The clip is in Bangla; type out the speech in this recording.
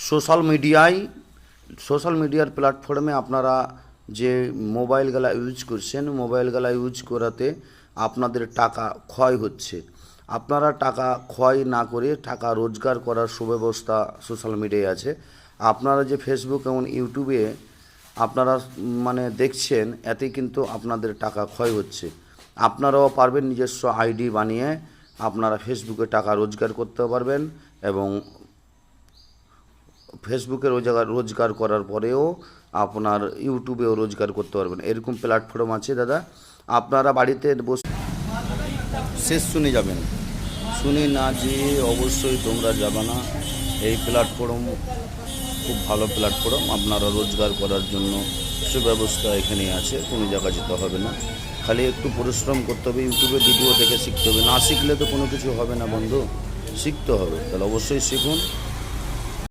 সোশ্যাল মিডিয়ার প্ল্যাটফর্মে আপনারা যে মোবাইলগুলা ইউজ করছেন, মোবাইলগুলা ইউজ করাতে আপনাদের টাকা ক্ষয় হচ্ছে। আপনারা টাকা ক্ষয় না করে টাকা রোজগার করার সুব্যবস্থা সোশ্যাল মিডিয়ায় আছে। আপনারা যে ফেসবুক এবং ইউটিউবে আপনারা দেখছেন, এতে কিন্তু আপনাদের টাকা ক্ষয় হচ্ছে। আপনারাও পারবেন নিজস্ব আইডি বানিয়ে আপনারা ফেসবুকে টাকা রোজগার করতে পারবেন, এবং ফেসবুকে রোজগার করার পরেও আপনার ইউটিউবেও রোজগার করতে পারবেন। এরকম প্ল্যাটফর্ম আছে দাদা, আপনারা বাড়িতে বসে শেষ শুনে যাবেন, শুনে না যেয়ে অবশ্যই তোমরা যাবে না। এই প্ল্যাটফর্ম খুব ভালো প্ল্যাটফর্ম, আপনারা রোজগার করার জন্য সুব্যবস্থা এখানেই আছে, কোনো জায়গা যেতে হবে না, খালি একটু পরিশ্রম করতে হবে, ইউটিউবে ভিডিও দেখে শিখতে হবে। না শিখলে তো কোনো কিছু হবে না বন্ধু, শিখতে হবে। তাহলে অবশ্যই শিখুন।